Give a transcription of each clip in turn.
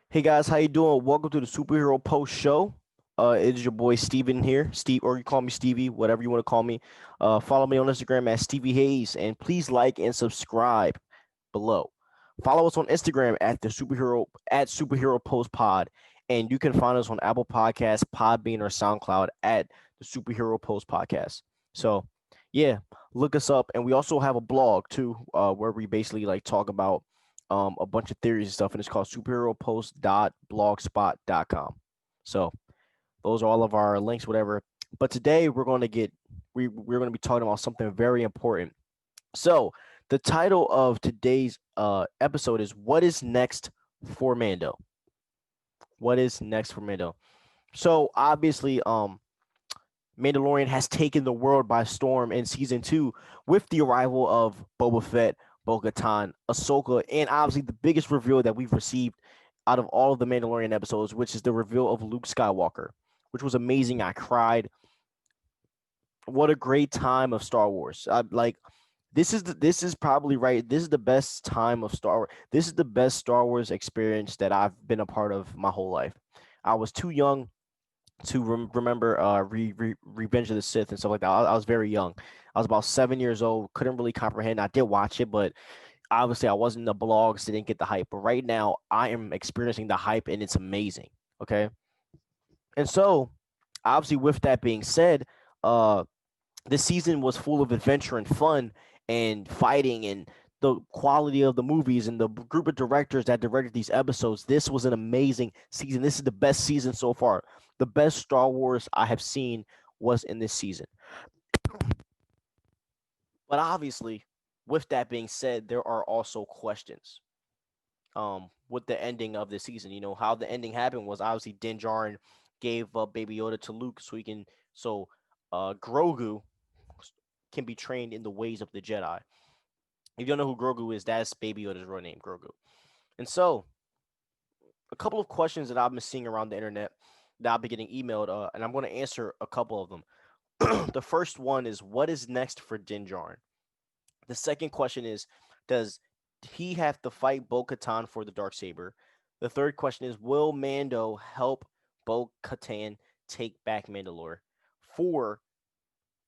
Hey guys, how you doing? Welcome to the Superhero Post Show. It is your boy Steven here, Steve, or you call me Stevie, whatever you want to call me. Follow me on Instagram at Stevie Hayes, and please like and subscribe below. Follow us on Instagram at Superhero Post Pod, and you can find us on Apple Podcasts, Podbean, or SoundCloud at the Superhero Post Podcast. So, yeah, look us up, and we also have a blog too, where we basically like talk about a bunch of theories and stuff, and it's called superheropost.blogspot.com. So those are all of our links, whatever. But today we're going to be talking about something very important. So the title of today's episode is "What is next for Mando?" What is next for Mando? So obviously, Mandalorian has taken the world by storm in season two with the arrival of Boba Fett, Bo-Katan, Ahsoka, and obviously the biggest reveal that we've received out of all of the Mandalorian episodes, which is the reveal of Luke Skywalker, which was amazing. I cried. What a great time of Star Wars! This is probably right. This is the best time of Star Wars. This is the best Star Wars experience that I've been a part of my whole life. I was too young to remember Revenge of the Sith and stuff like that. I was very young. I was about 7 years old. Couldn't really comprehend. I did watch it, but obviously I wasn't in the blogs. Didn't get the hype. But right now, I am experiencing the hype, and it's amazing. Okay, and so obviously, with that being said, uh, this season was full of adventure and fun and fighting and the quality of the movies and the group of directors that directed these episodes. This was an amazing season. This is the best season so far. The best Star Wars I have seen was in this season. But obviously, with that being said, there are also questions. With the ending of the season, how the ending happened was obviously Din Djarin gave Baby Yoda to Luke so Grogu can be trained in the ways of the Jedi. If you don't know who Grogu is, that's Baby Yoda's real name, Grogu. And so, a couple of questions that I've been seeing around the internet that I've been getting emailed, and I'm going to answer a couple of them. The first one is, what is next for Din Djarin? The second question is, does he have to fight Bo Katan for the dark saber? The third question is, will Mando help Bo Katan take back Mandalore? Four,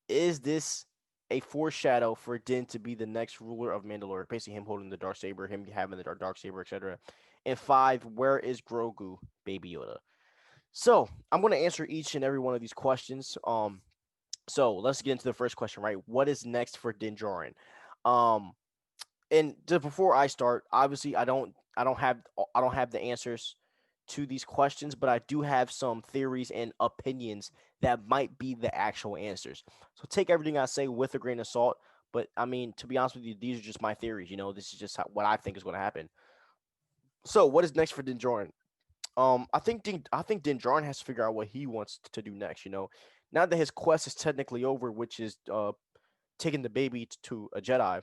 is this a foreshadow for Din to be the next ruler of Mandalore? Basically, him holding the dark saber, him having the dark saber, etc. And five, where is Grogu, Baby Yoda? So I'm going to answer each and every one of these questions. So let's get into the first question. Right, what is next for Din Djarin? Um, and just before I start, obviously I don't have the answers to these questions, but I do have some theories and opinions that might be the actual answers. So take everything I say with a grain of salt. But I mean, to be honest with you, these are just my theories. This is just what I think is going to happen. So what is next for Din Djarin? I think Din Djarin has to figure out what he wants to do next. Now that his quest is technically over, which is taking the baby to a Jedi.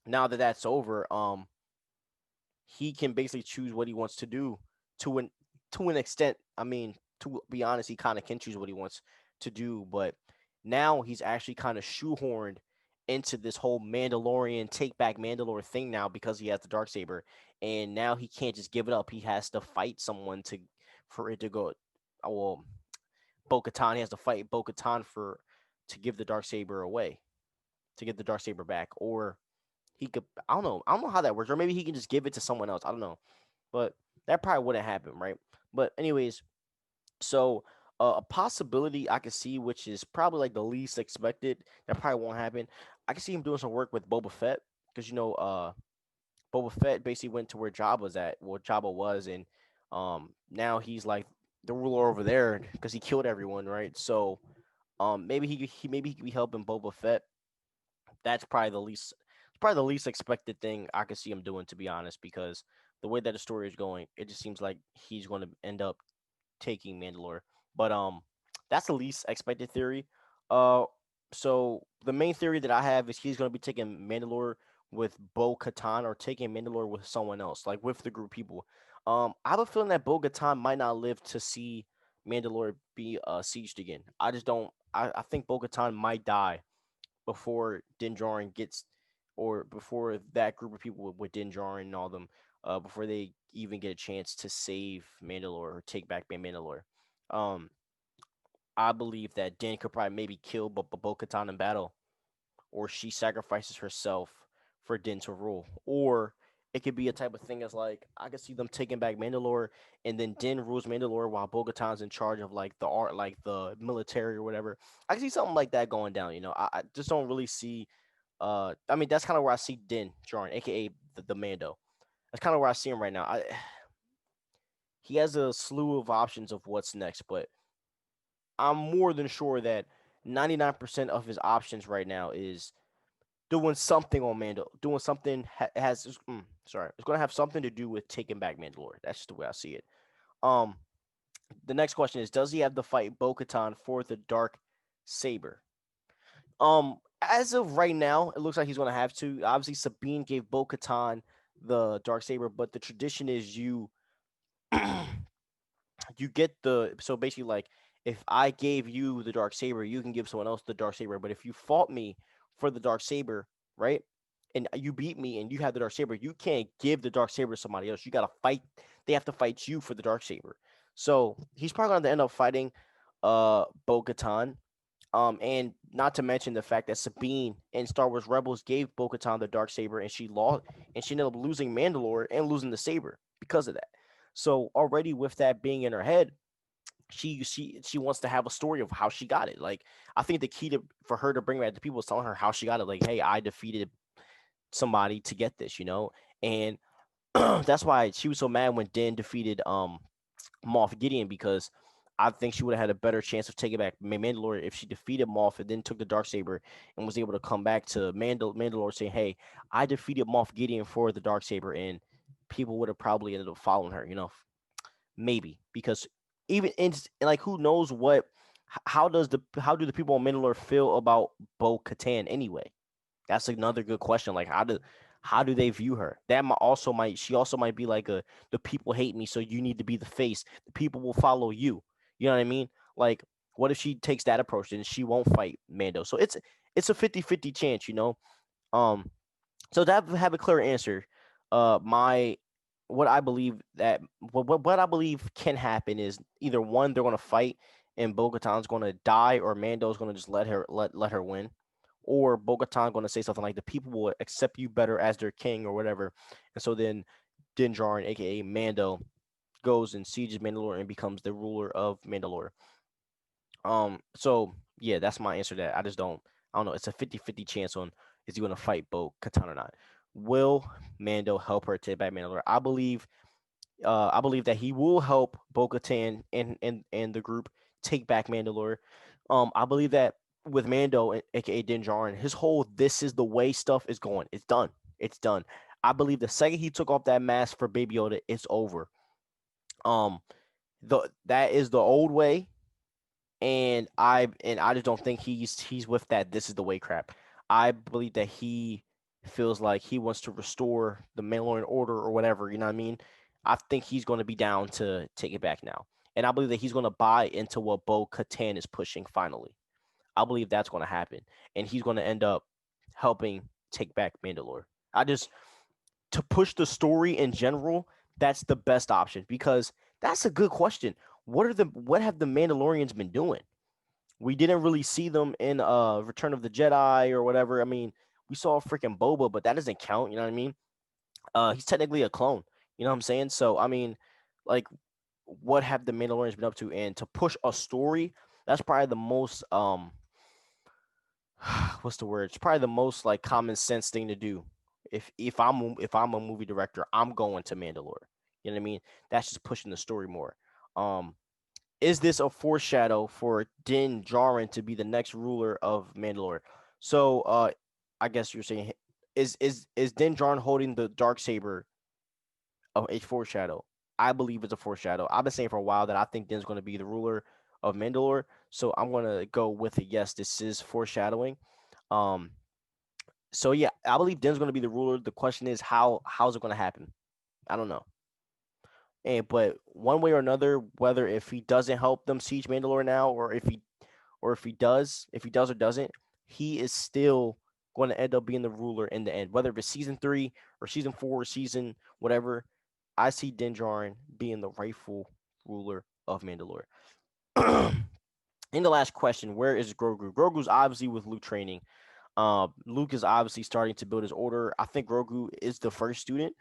Now that that's over, he can basically choose what he wants to do to an extent. I mean, to be honest, he kind of can choose what he wants to do, but now he's actually kind of shoehorned into this whole Mandalorian take back Mandalore thing now because he has the dark saber, and now he can't just give it up. He has to fight someone to for it to go. Well, Bo-Katan, he has to fight Bo-Katan for to give the dark saber away, to get the dark saber back, or he could. I don't know. I don't know how that works, or maybe he can just give it to someone else. I don't know, but that probably wouldn't happen, right? But anyways, so a possibility I could see, which is probably like the least expected, that probably won't happen. I can see him doing some work with Boba Fett because Boba Fett basically went to where Jabba's at, where Jabba was, and now he's like the ruler over there because he killed everyone, right? So maybe he could be helping Boba Fett. That's probably the least expected thing I could see him doing, to be honest, because the way that the story is going, it just seems like he's going to end up taking Mandalore. But that's the least expected theory. Uh, so the main theory that I have is he's going to be taking Mandalore with Bo Katan or taking Mandalore with someone else, like with the group of people. I have a feeling that Bo Katan might not live to see Mandalore be sieged again. I just don't. I think Bo Katan might die before Din Djarin gets or before that group of people with Din Djarin and all them, before they even get a chance to save Mandalore or take back Mandalore. Um, I believe that Din could probably maybe kill Bo Katan in battle, or she sacrifices herself for Din to rule, or it could be a type of thing as like I could see them taking back Mandalore, and then Din rules Mandalore while Bo-Katan's in charge of like the art, like the military or whatever. I can see something like that going down. I just don't really see. I mean that's kind of where I see Din Djarin, aka the Mando. That's kind of where I see him right now. He has a slew of options of what's next, but I'm more than sure that 99% of his options right now is doing something on Mando, doing something sorry, it's gonna have something to do with taking back Mandalore. That's just the way I see it. Um, the next question is, does he have to fight Bo-Katan for the dark saber? As of right now, it looks like he's gonna have to. Obviously, Sabine gave Bo-Katan the dark saber, but the tradition is you get the so basically like if I gave you the dark saber, you can give someone else the dark saber. But if you fought me for the dark saber, right, and you beat me and you have the dark saber, you can't give the dark saber to somebody else. You gotta fight. They have to fight you for the dark saber. So he's probably gonna end up fighting Bo Katan. And not to mention the fact that Sabine in Star Wars Rebels gave Bo Katan the dark saber and she lost and she ended up losing Mandalore and losing the saber because of that. So already with that being in her head, she wants to have a story of how she got it. Like I think the key to for her to bring back the people is telling her how she got it. Like, hey, I defeated somebody to get this, and that's why she was so mad when Din defeated Moff Gideon because I think she would have had a better chance of taking back Mandalore if she defeated Moff and then took the dark saber and was able to come back to Mandalore saying, "Hey, I defeated Moff Gideon for the dark saber," and people would have probably ended up following her. Maybe because even in like who knows what how do the people on Mandalore feel about Bo Katan anyway? That's another good question. Like how do they view her? That might she also might be like a the people hate me, so you need to be the face. The people will follow you. You know what I mean? Like what if she takes that approach and she won't fight Mando? So it's a 50-50 chance, Um so to have a clear answer, my what I believe that what I believe can happen is either one they're gonna fight and Bo-Katan's gonna die, or Mando's gonna just let her win, or Bo-Katan gonna say something like the people will accept you better as their king or whatever, and so then Din Djarin, aka Mando, goes and sieges Mandalore and becomes the ruler of Mandalore. So yeah, that's my answer to that. I don't know. It's a 50-50 chance on is he gonna fight Bo Katan or not. Will Mando help her take back Mandalore? I believe that he will help Bo Katan and the group take back Mandalore. I believe that with Mando, aka Din Djarin, his whole "this is the way" stuff is going. It's done. It's done. I believe the second he took off that mask for Baby Yoda, it's over. Um, that is the old way, and I just don't think he's with that "this is the way" crap. I believe that he feels like he wants to restore the Mandalorian order or whatever. You know what I mean? I think he's going to be down to take it back now, and I believe that he's going to buy into what Bo Katan is pushing. Finally, I believe that's going to happen, and he's going to end up helping take back Mandalore. I just to push the story in general, that's the best option because that's a good question. What have the Mandalorians been doing? We didn't really see them in Return of the Jedi or whatever. I mean, we saw freaking Boba, but that doesn't count. You know what I mean? He's technically a clone. You know what I'm saying? So I mean, like, what have the Mandalorians been up to? And to push a story, that's probably the most what's the word? It's probably the most like common sense thing to do. If I'm a movie director, I'm going to Mandalore. You know what I mean? That's just pushing the story more. Um, is this a foreshadow for Din Djarin to be the next ruler of Mandalore? So, I guess you're saying is Din Djarin holding the dark saber a foreshadow? I believe it's a foreshadow. I've been saying for a while that I think Din's going to be the ruler of Mandalore, so I'm going to go with it. Yes, this is foreshadowing. Um, so yeah, I believe Din's going to be the ruler. The question is how's it going to happen? I don't know. And but one way or another, whether if he doesn't help them siege Mandalore now, or if he does or doesn't, he is still going to end up being the ruler in the end, whether it's season 3 or season 4 or season whatever. I see Din Djarin being the rightful ruler of Mandalore. In the last question, where is Grogu? Grogu's obviously with Luke training. Luke is obviously starting to build his order. I think Grogu is the first student.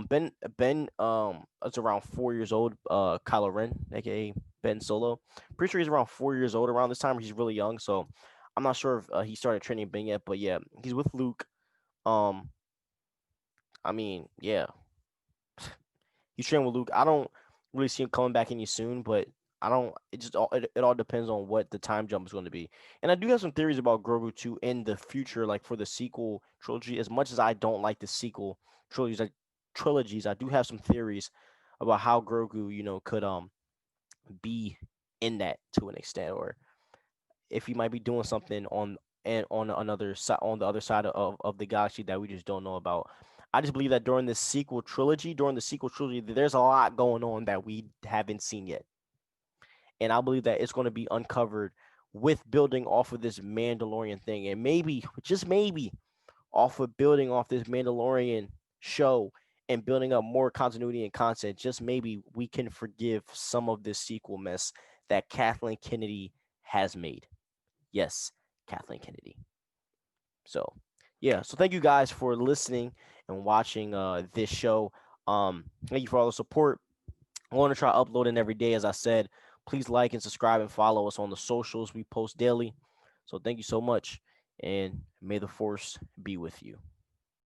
Ben is around 4 years old. Kylo Ren, aka Ben Solo, pretty sure he's around 4 years old around this time. He's really young, so I'm not sure if he started training Ben yet. But yeah, he's with Luke. Um, I mean, yeah, he's training with Luke. I don't really see him coming back any soon, but I don't. It all depends on what the time jump is going to be. And I do have some theories about Grogu too in the future, like for the sequel trilogy. As much as I don't like the sequel trilogies, I do have some theories about how Grogu, could be in that to an extent, or if he might be doing something on another side on the other side of the galaxy that we just don't know about. I just believe that during the sequel trilogy, there's a lot going on that we haven't seen yet, and I believe that it's going to be uncovered with building off of this Mandalorian thing, and maybe, just maybe, off of building off this Mandalorian show and building up more continuity and content. Just maybe we can forgive some of this sequel mess that Kathleen Kennedy has made. Yes, Kathleen Kennedy. So, yeah. So thank you guys for listening and watching this show. Thank you for all the support. I want to try uploading every day, as I said. Please like and subscribe and follow us on the socials. We post daily. So thank you so much, and may the force be with you.